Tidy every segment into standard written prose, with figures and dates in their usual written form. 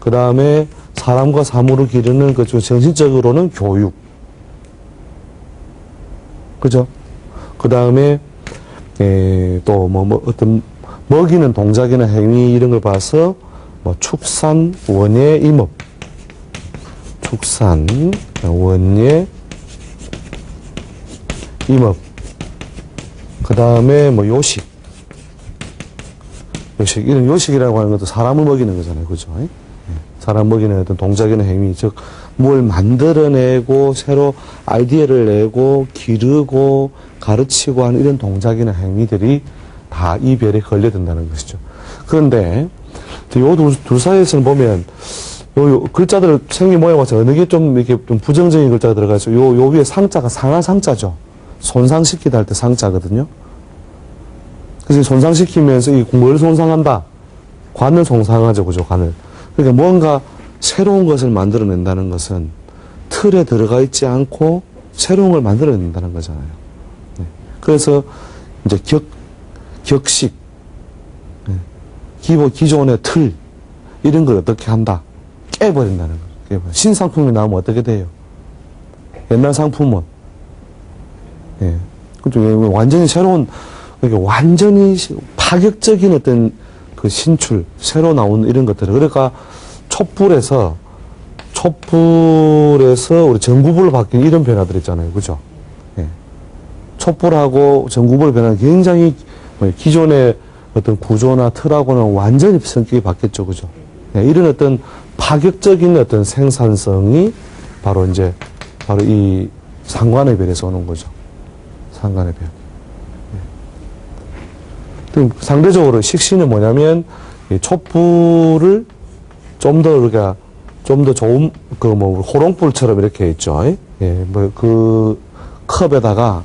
그 다음에 사람과 사물을 기르는 그 정신적으로는 교육. 그죠? 그 다음에 또 어떤 먹이는 동작이나 행위 이런 걸 봐서 축산, 원예, 임업. 축산, 원예, 임업. 그 다음에 요식. 이런 요식이라고 하는 것도 사람을 먹이는 거잖아요. 그죠? 사람 먹이는 어떤 동작이나 행위. 즉, 뭘 만들어내고, 새로 아이디어를 내고, 기르고, 가르치고 하는 이런 동작이나 행위들이 다 이 별에 걸려든다는 것이죠. 그런데, 요 둘 사이에서는 보면, 요 글자들 생긴 모양 봐서 어느 게 좀 이렇게 좀 부정적인 글자가 들어가 있어요. 요 위에 상자가 상한 상자죠. 손상시키다 할 때 상자거든요. 그래서 손상시키면서 뭘 손상한다? 관을 손상하죠. 그죠? 관을. 그러니까 뭔가 새로운 것을 만들어낸다는 것은 틀에 들어가 있지 않고 새로운 걸 만들어낸다는 거잖아요. 네. 그래서 이제 격식, 네. 기존의 틀, 이런 걸 어떻게 한다? 깨버린다는 거예요. 신상품이 나오면 어떻게 돼요? 옛날 상품은 예. 완전히 새로운, 그러니까 완전히 파격적인 어떤 그 신출, 새로 나온 이런 것들을. 그러니까 촛불에서 우리 전구불로 바뀐 이런 변화들 있잖아요. 그죠? 예. 촛불하고 전구불 변화는 굉장히 기존의 어떤 구조나 틀하고는 완전히 성격이 바뀌었죠. 그죠? 예. 이런 어떤 파격적인 어떤 생산성이 바로 이 상관의 별에서 오는 거죠. 상관의 별. 상대적으로 식신은 뭐냐면, 촛불을 좀 더 좋은, 호롱불처럼 이렇게 있죠. 예, 컵에다가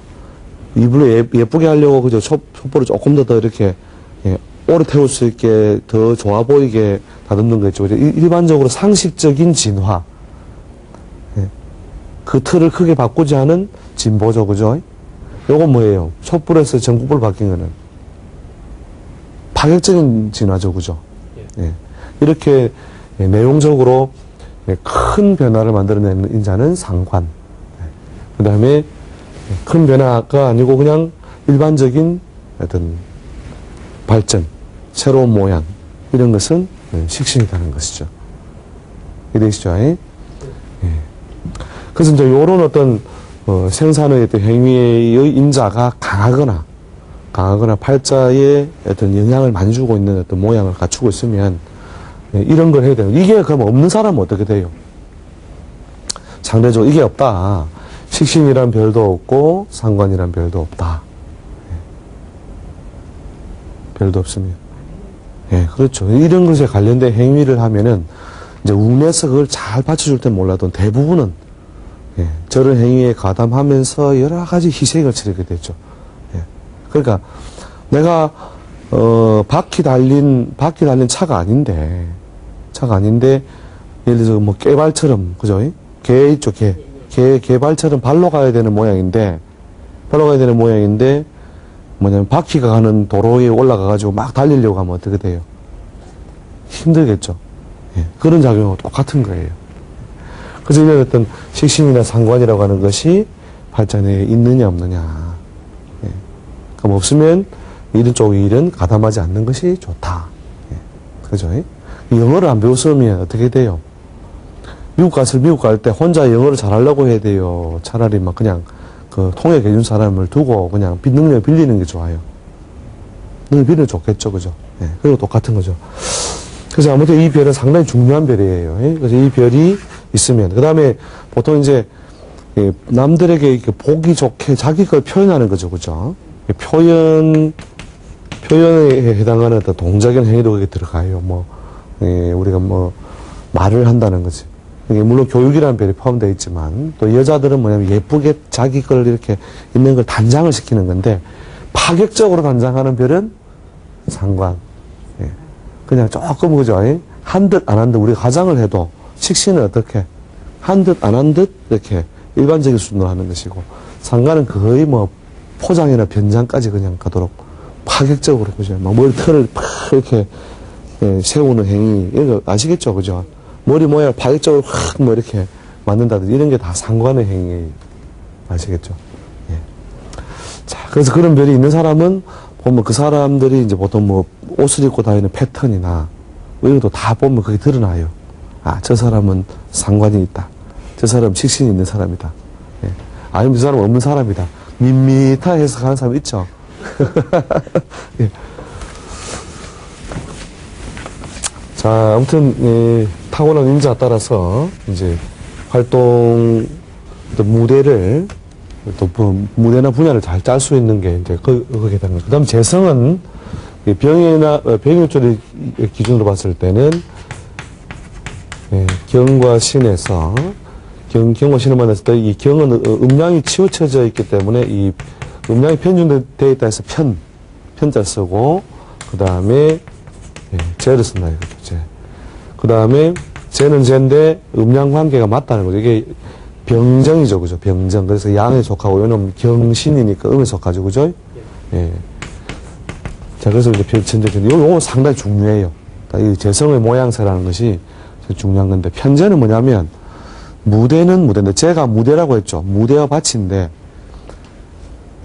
이불을 예쁘게 하려고, 그죠. 촛불을 조금 더 이렇게, 오래 태울 수 있게 더 좋아 보이게 다듬는 거 있죠. 일반적으로 상식적인 진화. 예, 그 틀을 크게 바꾸지 않은 진보죠. 그죠? 요건 뭐예요? 촛불에서 전구불 바뀐 거는 파격적인 진화죠. 그죠? 예. 이렇게 내용적으로 큰 변화를 만들어내는 인자는 상관. 그 다음에 큰 변화가 아니고 그냥 일반적인 어떤 발전, 새로운 모양, 이런 것은 식신이라는 것이죠. 이해되시죠? 예. 그래서 이제 요런 어떤 생산의 어떤 행위의 인자가 강하거나 팔자에 어떤 영향을 많이 주고 있는 어떤 모양을 갖추고 있으면 이런 걸 해야 돼요. 이게 그럼 없는 사람은 어떻게 돼요? 상대적으로 이게 없다. 식신이란 별도 없고 상관이란 별도 없다. 별도 없으면. 예, 그렇죠. 이런 것에 관련된 행위를 하면은 이제 운에서 그걸 잘 받쳐줄 땐 몰라도 대부분은 저런 행위에 가담하면서 여러 가지 희생을 치르게 되죠. 예. 그러니까 내가 바퀴 달린 차가 아닌데 예를 들어서 깨발처럼, 그죠? 개 있죠, 개발처럼 발로 가야 되는 모양인데 뭐냐면 바퀴가 가는 도로에 올라가가지고 막 달리려고 하면 어떻게 돼요? 힘들겠죠. 예. 그런 작용은 똑같은 거예요. 그래서 이런 어떤 식신이나 상관이라고 하는 것이 팔자 내에 있느냐 없느냐. 예. 그럼 없으면 이런 쪽 일은 가담하지 않는 것이 좋다. 예. 그죠? 영어를 안 배웠으면 어떻게 돼요? 미국 갈 때 혼자 영어를 잘하려고 해야 돼요. 차라리 막 그냥 통역해준 사람을 두고 그냥 능력을 빌리는 게 좋아요. 능력 빌리는 게 좋겠죠. 그죠? 예. 그리고 똑같은 거죠. 그래서 아무튼 이 별은 상당히 중요한 별이에요. 예? 그래서 이 별이 있으면, 그 다음에 보통 이제, 남들에게 이렇게 보기 좋게 자기 걸 표현하는 거죠. 그죠? 표현에 해당하는 어떤 동작이나 행위도 거기에 들어가요. 우리가 말을 한다는 거지. 물론 교육이라는 별이 포함되어 있지만, 또 여자들은 뭐냐면 예쁘게 자기 걸 이렇게 있는 걸 단장을 시키는 건데, 파격적으로 단장하는 별은 상관. 예. 그냥 조금, 그죠? 한 듯 안 한 듯 우리가 화장을 해도 식신은 어떻게 한 듯 안 한 듯 이렇게 일반적인 수준으로 하는 것이고, 상관은 거의 포장이나 변장까지 그냥 가도록 파격적으로, 그죠? 머리 털을 팍 이렇게 세우는 행위, 이거 아시겠죠? 그죠? 머리 모양을 파격적으로 확 뭐 이렇게 만든다든지 이런 게 다 상관의 행위. 아시겠죠? 예. 자, 그래서 그런 별이 있는 사람은 보면 그 사람들이 이제 보통 뭐 옷을 입고 다니는 패턴이나 뭐 이런 것도 다 보면 그게 드러나요. 아, 저 사람은 상관이 있다. 저 사람은 식신이 있는 사람이다. 예. 아니면 저 사람은 없는 사람이다. 밋밋하게 해석하는 사람 있죠? 예. 자, 아무튼, 예, 타고난 인자에 따라서, 이제, 활동, 또 무대를, 또 무대나 분야를 잘 짤 수 있는 게, 이제, 그게 되는 거죠. 그 다음 재성은, 병일조리 기준으로 봤을 때는, 예, 경과 신에서, 경과 신을 만났을 때, 이 경은 음양이 치우쳐져 있기 때문에, 이 음양이 편중되어 있다 해서 편자 쓰고, 그 다음에, 예, 재를 쓴다 이거죠, 재. 그 다음에, 재는 재인데, 음양 관계가 맞다는 거죠. 이게 병정이죠, 그죠? 병정. 그래서 양에 속하고, 요놈 경신이니까 음에 속하죠, 그죠? 예. 자, 그래서 이제 편재편. 요거 상당히 중요해요. 이 재성의 모양새라는 것이 중요한 건데, 편재는 뭐냐면, 무대는 무대인데, 재가 무대라고 했죠. 무대와 밭인데,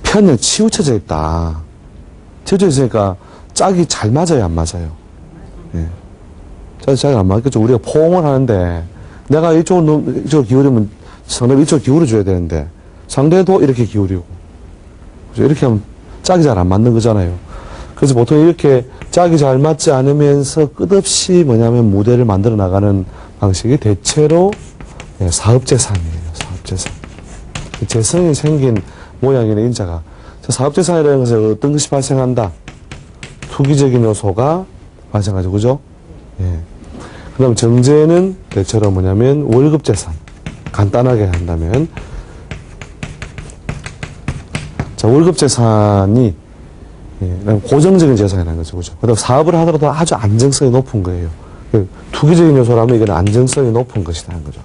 편은 치우쳐져 있다. 치우쳐져 있으니까, 짝이 잘 맞아요, 안 맞아요? 예. 짝이 잘 안 맞겠죠. 우리가 포옹을 하는데, 내가 이쪽으로 기울이면 상대가 이쪽으로 기울여줘야 되는데, 상대도 이렇게 기울이고, 그죠? 이렇게 하면 짝이 잘 안 맞는 거잖아요. 그래서 보통 이렇게 짝이 잘 맞지 않으면서 끝없이 뭐냐면 무대를 만들어 나가는 방식이 대체로 예, 사업재산이에요, 사업재산. 재성이 생긴 모양이나 인자가. 사업재산이라는 것은 어떤 것이 발생한다? 투기적인 요소가 발생하죠. 그죠? 예. 그 다음 정제는 대체로 뭐냐면 월급재산. 간단하게 한다면. 자, 월급재산이 예, 고정적인 재산이라는 거죠. 그죠? 그 다음 사업을 하더라도 아주 안정성이 높은 거예요. 투기적인 요소라면 이건 안정성이 높은 것이라는 거죠.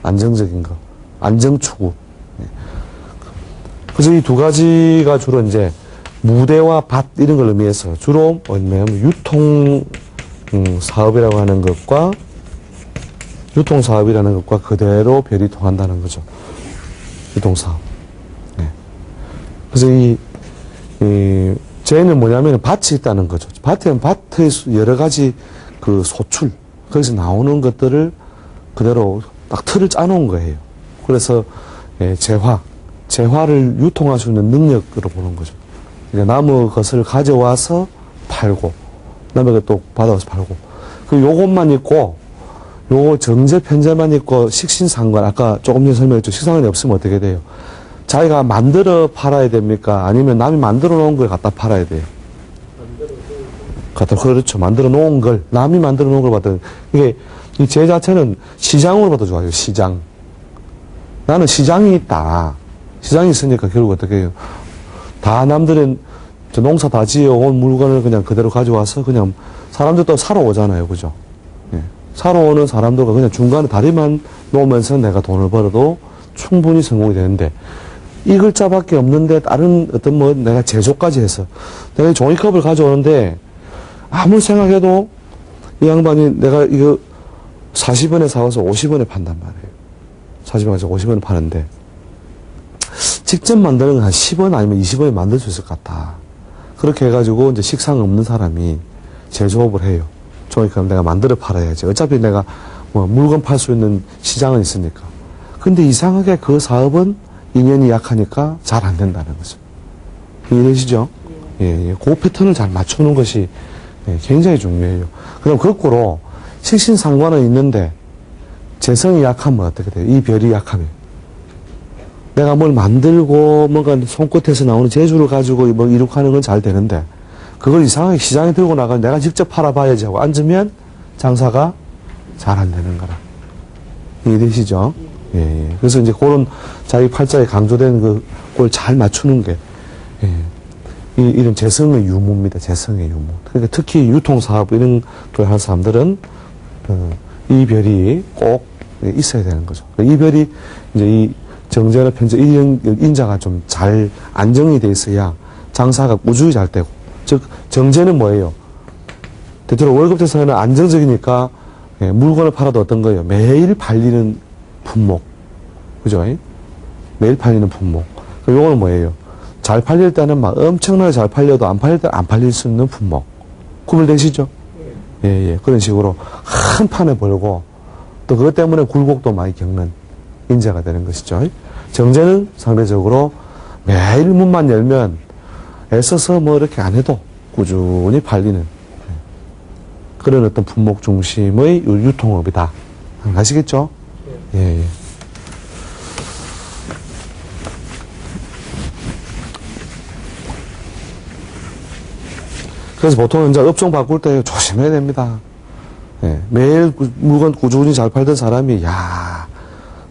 안정적인 거. 안정추구. 예. 그래서 이 두 가지가 주로 이제 무대와 밭 이런 걸 의미해서 주로 뭐냐면 유통 사업이라고 하는 것과 유통 사업이라는 것과 그대로 별이 통한다는 거죠. 유통 사업. 네. 그래서 이 재는 뭐냐면 밭이 있다는 거죠. 밭에는 밭의 여러 가지 그 소출 거기서 나오는 것들을 그대로 딱 틀을 짜놓은 거예요. 그래서 예, 재화를 유통할 수 있는 능력으로 보는 거죠. 나무 것을 가져와서 팔고, 남의 것도 받아와서 팔고. 요것만 있고, 요 정제 편제만 있고, 식신상관, 아까 조금 전에 설명했죠. 식상관이 없으면 어떻게 돼요? 자기가 만들어 팔아야 됩니까? 아니면 남이 만들어 놓은 걸 갖다 팔아야 돼요? 그렇죠. 만들어 놓은 걸, 남이 만들어 놓은 걸 받아. 이게, 이 재 자체는 시장으로 봐도 좋아요, 시장. 나는 시장이 있다. 시장이 있으니까 결국 어떻게 해요? 다 남들은 농사 다 지어온 물건을 그냥 그대로 가져와서 그냥 사람들도 사러 오잖아요. 그죠? 예. 사러 오는 사람들과 그냥 중간에 다리만 놓으면서 내가 돈을 벌어도 충분히 성공이 되는데 이 글자밖에 없는데 다른 어떤 뭐 내가 제조까지 해서 내가 이 종이컵을 가져오는데 아무리 생각해도 이 양반이 내가 이거 40원에 사와서 50원에 판단 말이에요. 40원에서 50원에 파는데 직접 만드는 건 한 10원 아니면 20원에 만들 수 있을 것 같다. 그렇게 해가지고 이제 식상 없는 사람이 제조업을 해요. 종이컵 내가 만들어 팔아야지. 어차피 내가 뭐 물건 팔 수 있는 시장은 있으니까. 근데 이상하게 그 사업은 인연이 약하니까 잘 안 된다는 거죠. 이해되시죠? 예. 그 패턴을 잘 맞추는 것이 굉장히 중요해요. 그럼 거꾸로 식신상관은 있는데 재성이 약하면 어떻게 돼요? 이 별이 약하면. 내가 뭘 만들고 뭔가 손끝에서 나오는 재주를 가지고 뭐 이룩하는 건 잘 되는데 그걸 이상하게 시장에 들고 나가서 내가 직접 팔아봐야지 하고 앉으면 장사가 잘 안 되는 거라. 이해되시죠? 예. 그래서 이제 그런 자기 팔자에 강조된 그걸 잘 맞추는 게 이런 재성의 유무입니다. 재성의 유무. 그러니까 특히 유통사업 이런 걸 하는 사람들은 이 별이 꼭 있어야 되는 거죠. 이 별이 이제 이 정제나 편제 인자가 좀 잘 안정이 돼 있어야 장사가 꾸준히 잘 되고. 즉 정제는 뭐예요? 대체로 월급 재산은 안정적이니까 예, 물건을 팔아도 어떤 거예요? 매일 팔리는 품목. 그죠? 매일 팔리는 품목. 요거는 뭐예요? 잘 팔릴 때는 막 엄청나게 잘 팔려도 안 팔릴 때는 안 팔릴 수 있는 품목. 구별되시죠? 예, 예. 그런 식으로 한 판에 벌고 또 그것 때문에 굴곡도 많이 겪는 인재가 되는 것이죠. 정제는 상대적으로 매일 문만 열면 애써서 뭐 이렇게 안 해도 꾸준히 팔리는 그런 어떤 품목 중심의 유통업이다. 아시겠죠? 예, 예. 그래서 보통 이제 업종 바꿀 때 조심해야 됩니다. 예, 매일 물건 꾸준히 잘 팔던 사람이, 야,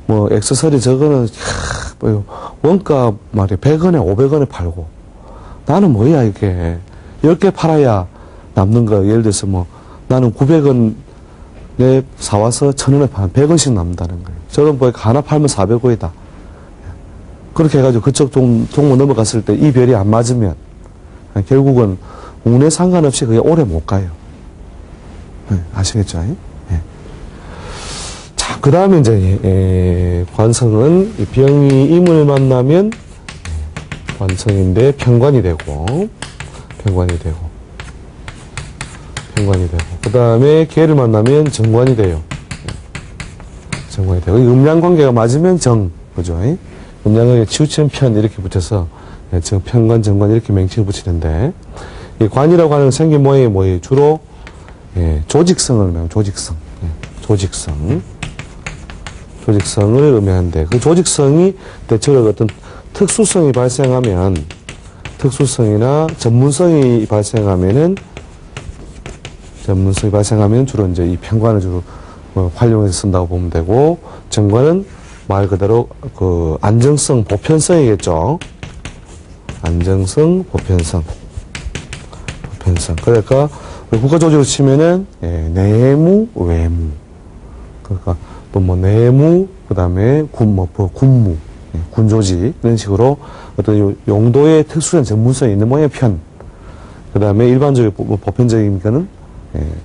뭐, 액세서리 저거는, 뭐, 원가 말이야, 100원에 500원에 팔고. 나는 뭐야, 이게. 10개 팔아야 남는 거, 예를 들어서 뭐, 나는 900원에 사와서 1000원에 파면 100원씩 남는다는 거예요. 저런 보니까 하나 팔면 400원이다. 그렇게 해가지고 그쪽 종목 넘어갔을 때 이 별이 안 맞으면, 결국은 운에 상관없이 그게 오래 못 가요. 네, 아시겠죠? 예. 자, 그 다음에 이제, 관성은 병이 임을 만나면 관성인데 편관이 되고, 그 다음에 개를 만나면 정관이 돼요. 정관이 되고, 음양관계가 맞으면 정, 그죠? 음양관계 치우치는 편 이렇게 붙여서, 편관, 정관 이렇게 맹칭을 붙이는데, 이 관이라고 하는 생긴 모양이 뭐예요? 주로, 조직성을 의미하는 조직성. 조직성을 의미하는데, 그 조직성이 대체로 어떤 특수성이 발생하면, 특수성이나 전문성이 발생하면은 주로 이제 이 편관을 주로 활용해서 쓴다고 보면 되고, 정관은 말 그대로 그 안정성, 보편성이겠죠. 안정성, 보편성. 그러니까 국가조직으로 치면은 내무, 외무. 그러니까 또 뭐 내무, 그다음에 군무, 군조직 이런 식으로 어떤 용도의 특수한 전문성이 있는 모양의 편. 그다음에 일반적인 보편적인 거는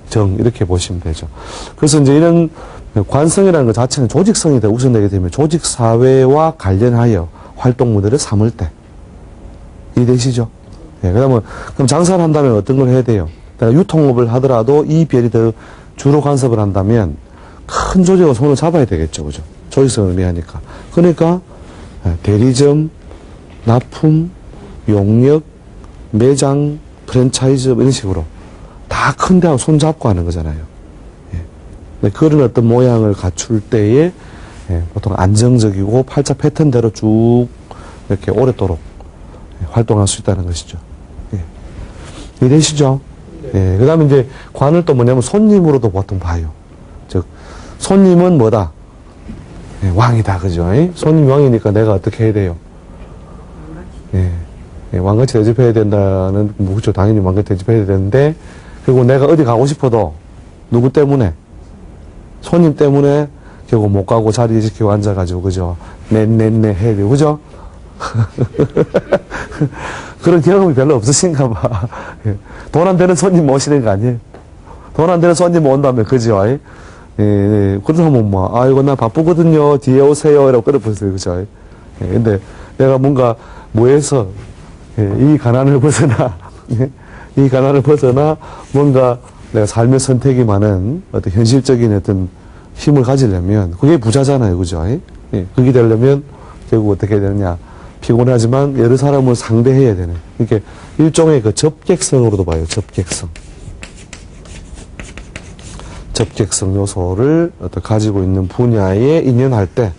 정 이렇게 보시면 되죠. 그래서 이제 이런 관성이라는 것 자체는 조직성이 더 우선되게 되면 조직 사회와 관련하여 활동 모델을 삼을 때 이해되시죠? 그러면 그럼 장사를 한다면 어떤 걸 해야 돼요? 유통업을 하더라도 이 별이 더 주로 간섭을 한다면 큰 조직과 손을 잡아야 되겠죠, 그죠? 조직성을 의미하니까. 그러니까 대리점, 납품, 용역, 매장, 프랜차이즈 이런 식으로 다 큰 데하고 손 잡고 하는 거잖아요. 그런 어떤 모양을 갖출 때에 보통 안정적이고 팔자 패턴대로 쭉 이렇게 오랫도록 활동할 수 있다는 것이죠. 이해되시죠? 그 다음에 이제 관을 또 뭐냐면 손님으로도 보통 봐요. 즉, 손님은 뭐다? 왕이다. 그죠? 손님이 왕이니까 내가 어떻게 해야 돼요? 왕같이 대접해야 된다는, 뭐, 그렇죠. 당연히 왕같이 대접해야 되는데, 그리고 내가 어디 가고 싶어도 누구 때문에? 손님 때문에 결국 못 가고 자리에 지키고 앉아가지고, 그죠? 네 해야 돼요. 그죠? 그런 경험이 별로 없으신가 봐. 돈 안 되는 손님 모시는 거 아니에요? 돈 안 되는 손님 온다면, 그죠? 그러면 뭐, 아이고, 나 바쁘거든요. 뒤에 오세요. 이라고 끌어보세요. 그죠? 근데 내가 뭔가 뭐해서, 이 가난을 벗어나, 뭔가 내가 삶의 선택이 많은 어떤 현실적인 어떤 힘을 가지려면, 그게 부자잖아요. 그죠? 그게 되려면 결국 어떻게 해야 되느냐. 피곤하지만 여러 사람을 상대해야 되는. 이렇게 일종의 그 접객성으로도 봐요. 접객성 요소를 어떤 가지고 있는 분야에 인연할 때,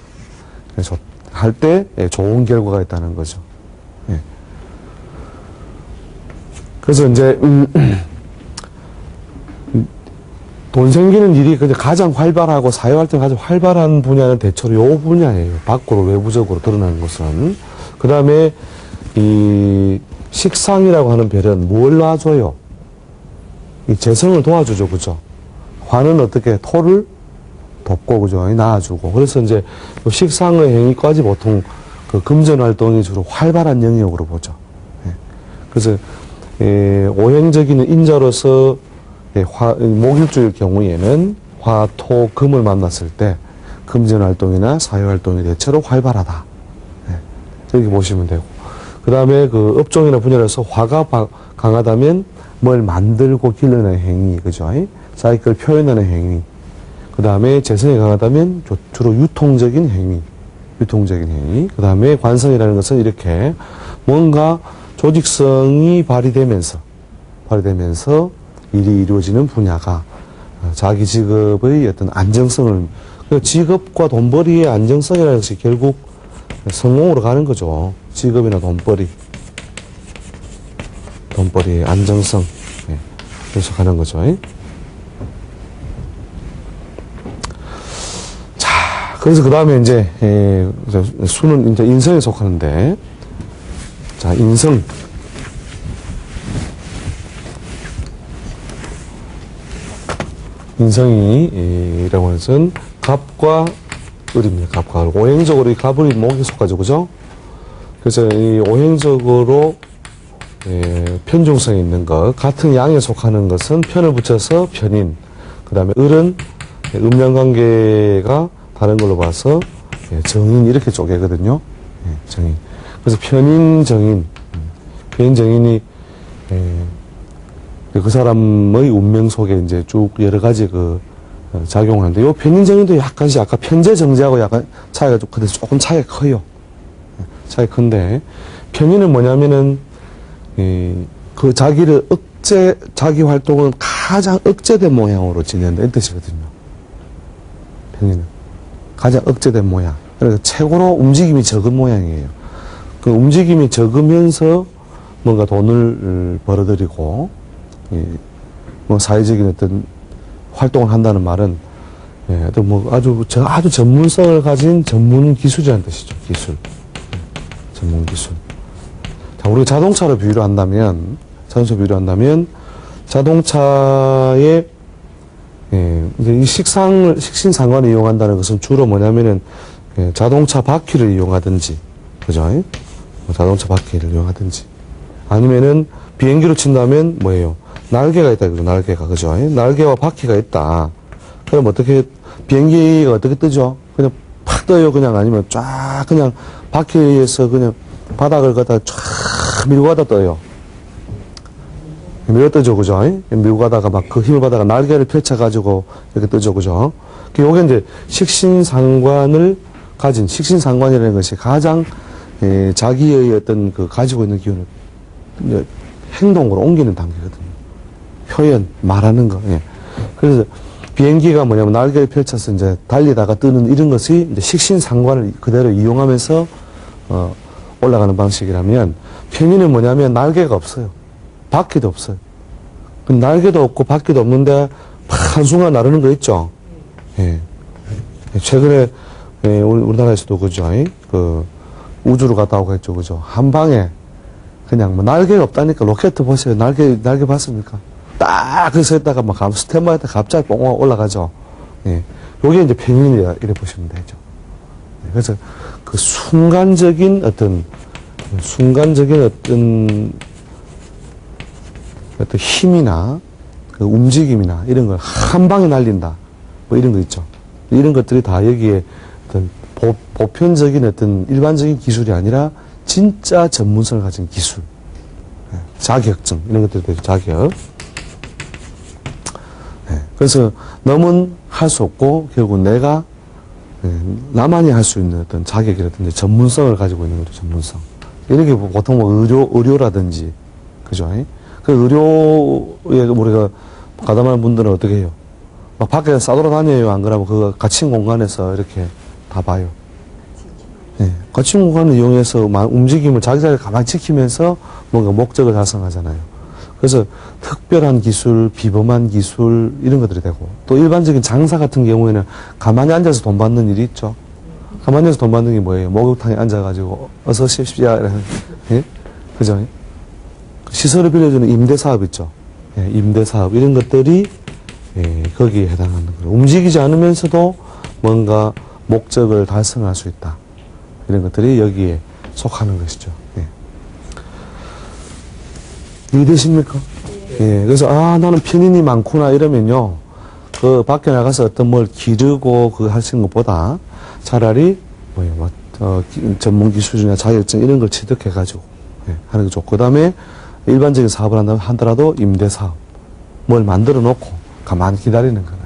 좋은 결과가 있다는 거죠. 그래서 이제, 돈 생기는 일이 가장 활발하고 사회활동이 가장 활발한 분야는 대체로 요 분야예요. 밖으로 외부적으로 드러나는 것은. 그 다음에 이 식상이라고 하는 별은 뭘 놔줘요? 이 재성을 도와주죠. 그죠? 화는 어떻게 토를 돕고, 그죠? 낳아주고. 그래서 이제 식상의 행위까지 보통 그 금전 활동이 주로 활발한 영역으로 보죠. 그래서 오행적인 인자로서 목일주일 경우에는 화, 토, 금을 만났을 때 금전활동이나 사회활동이 대체로 활발하다. 이렇게 보시면 되고. 그 다음에 그 업종이나 분야에서 화가 강하다면 뭘 만들고 길러내는 행위, 그죠? 자기 걸 표현하는 행위. 그 다음에 재성이 강하다면 주로 유통적인 행위. 그 다음에 관성이라는 것은 이렇게 뭔가 조직성이 발휘되면서 일이 이루어지는 분야가 자기 직업의 어떤 안정성을, 직업과 돈벌이의 안정성이라는 것이 결국 성공으로 가는 거죠. 직업이나 돈벌이의 안정성. 그래서 가는 거죠. 자, 그래서 그 다음에 이제, 수는 이제 인성에 속하는데, 자, 인성. 인성이라고 하는 것은 갑과 을입니다. 갑과 을. 오행적으로 이 갑을이 목에 속하죠. 그죠? 그래서 이 오행적으로 편중성이 있는 것, 같은 양에 속하는 것은 편을 붙여서 편인. 그 다음에 을은 음양관계가 다른 걸로 봐서 정인 이렇게 쪼개거든요. 정인. 그래서 편인, 정인. 편인, 정인이 그 사람의 운명 속에 이제 쭉 여러 가지 작용하는데, 요 편인정인도 약간씩 아까 편재정제하고 약간 차이가 조금 차이가 커요. 차이가 큰데, 편인은 뭐냐면은, 그 자기 활동은 가장 억제된 모양으로 지낸다. 이 뜻이거든요. 편인은. 가장 억제된 모양. 그러니까 최고로 움직임이 적은 모양이에요. 그 움직임이 적으면서 뭔가 돈을 벌어들이고, 뭐 사회적인 어떤 활동을 한다는 말은 또 뭐 아주 전문성을 가진 전문 기술이라는 뜻이죠. 기술, 전문 기술. 자, 우리가 자동차로 비유를 한다면 자동차의 이제 이 식신상관을 이용한다는 것은 주로 뭐냐면은 자동차 바퀴를 이용하든지, 그죠? 자동차 바퀴를 이용하든지, 아니면은 비행기로 친다면 뭐예요? 날개가 있다, 그죠? 날개가, 그죠? 날개와 바퀴가 있다. 그럼 어떻게, 비행기가 어떻게 뜨죠? 그냥 팍 떠요, 그냥. 아니면 쫙, 그냥 바퀴에서 그냥 바닥을 갖다 쫙 밀고 가다 떠요. 밀어 뜨죠, 그죠? 밀고 가다가 막 그 힘을 받다가 날개를 펼쳐가지고 이렇게 뜨죠, 그죠? 요게 이제 식신상관이라는 것이 가장, 자기의 어떤 가지고 있는 기운을 행동으로 옮기는 단계거든요. 표현, 말하는 거. 그래서 비행기가 뭐냐면 날개를 펼쳐서 이제 달리다가 뜨는 이런 것이 이제 식신상관을 그대로 이용하면서 올라가는 방식이라면, 편인은 뭐냐면 날개가 없어요. 바퀴도 없어요. 날개도 없고 바퀴도 없는데 한순간 나르는 거 있죠. 최근에 우리나라에서도 그죠. 우주로 갔다 오고 했죠, 그죠. 한 방에 그냥 뭐 날개가 없다니까. 로켓 보세요. 날개 봤습니까? 딱 그래서 했다가 막 스탠바이 했다가 갑자기 뽕 올라가죠. 요게 이제 편인이라 이래 보시면 되죠. 그래서 그 순간적인 어떤 힘이나 그 움직임이나 이런 걸 한 방에 날린다. 뭐 이런 거 있죠. 이런 것들이 다 여기에 어떤 보편적인 어떤 일반적인 기술이 아니라 진짜 전문성을 가진 기술. 자격증. 이런 것들이 되죠. 자격. 그래서 남은 할 수 없고 결국 내가 나만이 할 수 있는 어떤 자격이라든지 전문성을 가지고 있는 거죠. 전문성. 이렇게 보통 뭐 의료라든지, 그죠? 그 의료에 우리가 가담하는 분들은 어떻게 해요? 막 밖에 싸돌아다녀요. 안 그러면 그 갇힌 공간에서 이렇게 다 봐요. 갇힌 공간을 이용해서 움직임을 자기 자리를 가만히 지키면서 뭔가 목적을 달성하잖아요. 그래서 특별한 기술, 비범한 기술 이런 것들이 되고, 또 일반적인 장사 같은 경우에는 가만히 앉아서 돈 받는 일이 있죠. 가만히 앉아서 돈 받는 게 뭐예요? 목욕탕에 앉아가지고 어서 오십시오. 그죠? 시설을 빌려주는 임대사업 있죠. 임대사업 이런 것들이 거기에 해당하는 거예요. 움직이지 않으면서도 뭔가 목적을 달성할 수 있다. 이런 것들이 여기에 속하는 것이죠. 이해되십니까? 그래서 나는 편인이 많구나 이러면요, 그 밖에 나가서 어떤 뭘 기르고 그 하시는 것보다 차라리 전문기 수준이나 자격증 이런 걸 취득해가지고 하는 게 좋고, 그 다음에 일반적인 사업을 한다라도 임대사업 뭘 만들어 놓고 가만히 기다리는 거예요.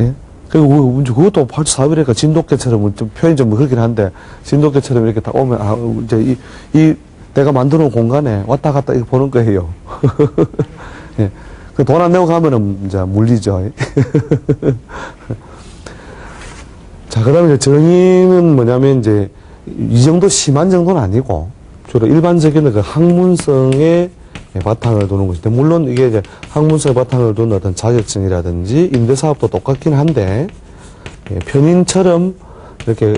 예? 그리고 그것도 사업이니까 진돗개처럼 좀 표현이 좀 그렇긴 한데, 진돗개처럼 이렇게 딱 오면 이제 이 내가 만들어 놓은 공간에 왔다 갔다 이렇게 보는 거예요. 예. 돈 안 내고 가면은 이제 물리죠. 자, 그 다음에 이제 정의는 뭐냐면 이제 이 정도 심한 정도는 아니고 주로 일반적인 그 학문성의 바탕을 두는 것인데, 물론 이게 이제 학문성의 바탕을 두는 어떤 자격증이라든지 임대사업도 똑같긴 한데, 편인처럼 이렇게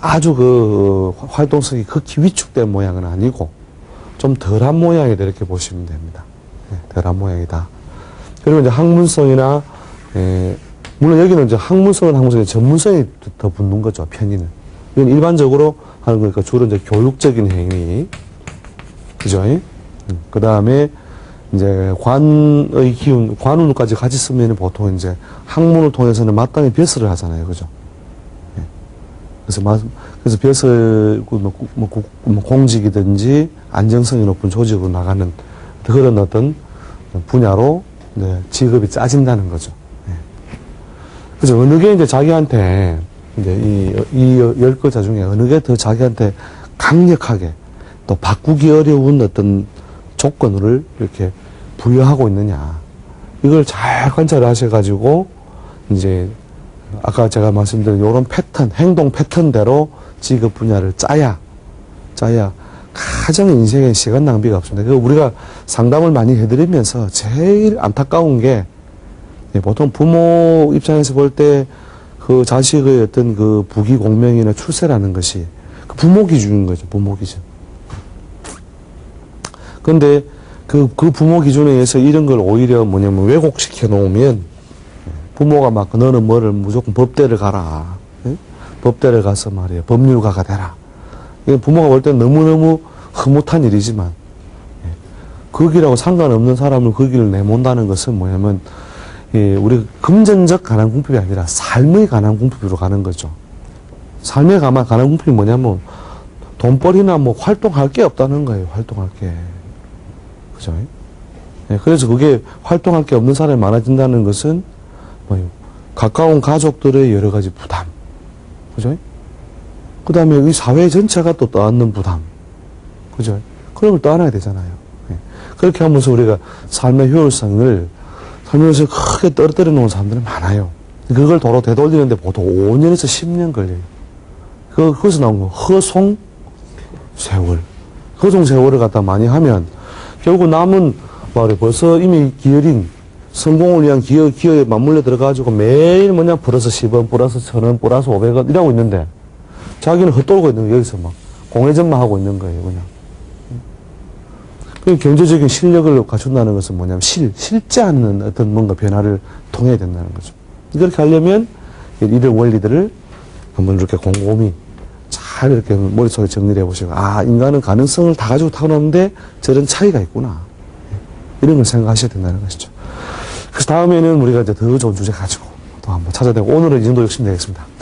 아주 그 활동성이 극히 위축된 모양은 아니고 좀 덜한 모양이다 이렇게 보시면 됩니다. 덜한 모양이다. 그리고 이제 학문성이나, 물론 여기는 이제 학문성이 전문성이 더 붙는 거죠, 편의는. 이건 일반적으로 하는 거니까 주로 이제 교육적인 행위. 그죠? 그 다음에 이제 관의 기운, 관운까지 같이 쓰면 보통 이제 학문을 통해서는 마땅히 벼슬을 하잖아요. 그죠? 그래서 벼슬, 공직이든지 안정성이 높은 조직으로 나가는 그런 어떤 분야로 직업이 짜진다는 거죠. 그래서 어느 게 이제 자기한테, 이제 이 10글자 중에 어느 게 더 자기한테 강력하게 또 바꾸기 어려운 어떤 조건을 이렇게 부여하고 있느냐. 이걸 잘 관찰을 하셔가지고, 이제, 아까 제가 말씀드린 이런 패턴, 행동 패턴대로 직업 분야를 짜야 가장 인생에 시간 낭비가 없습니다. 그 우리가 상담을 많이 해드리면서 제일 안타까운 게, 보통 부모 입장에서 볼 때 그 자식의 어떤 그 부귀공명이나 출세라는 것이 그 부모 기준인 거죠. 부모 기준. 근데 그 부모 기준에 의해서 이런 걸 오히려 뭐냐면 왜곡시켜 놓으면 부모가 막 너는 뭐를 무조건 법대를 가라. 예? 법대를 가서 말이에요. 법률가가 되라. 이게 부모가 볼 때는 너무너무 흐뭇한 일이지만, 거기라고 상관없는 사람을 그 길을 내몬다는 것은 뭐냐면, 우리 금전적 가난궁핍이 아니라 삶의 가난궁핍으로 가는 거죠. 삶의 가난궁핍이 뭐냐면 돈벌이나 뭐 활동할 게 없다는 거예요. 활동할 게. 그죠? 그래서 그게 활동할 게 없는 사람이 많아진다는 것은 뭐예요? 가까운 가족들의 여러 가지 부담. 그죠? 그 다음에 이 사회 전체가 또 떠안는 부담. 그죠? 그런 걸 떠안아야 되잖아요. 그렇게 하면서 우리가 삶의 효율성을 살면서 크게 떨어뜨려 놓은 사람들은 많아요. 그걸 도로 되돌리는데 보통 5년에서 10년 걸려요. 거기서 나온 거, 허송세월. 허송세월을 갖다 많이 하면, 결국 남은, 벌써 이미 기어린, 성공을 위한 기어에 맞물려 들어가지고 매일 뭐냐, 플러스 10원, 플러스 1000원, 플러스 500원, 이러고 있는데, 자기는 헛돌고 있는 거예요. 여기서 막, 공회전만 하고 있는 거예요, 그냥. 그 경제적인 실력을 갖춘다는 것은 뭐냐면 실제 하는 어떤 뭔가 변화를 통해야 된다는 거죠. 이렇게 하려면 이런 원리들을 한번 이렇게 곰곰이 잘 이렇게 머릿속에 정리를 해보시고, 인간은 가능성을 다 가지고 타고났는데 저런 차이가 있구나. 이런 걸 생각하셔야 된다는 것이죠. 그래서 다음에는 우리가 이제 더 좋은 주제 가지고 또 한번 찾아내고, 오늘은 이 정도 욕심 내겠습니다.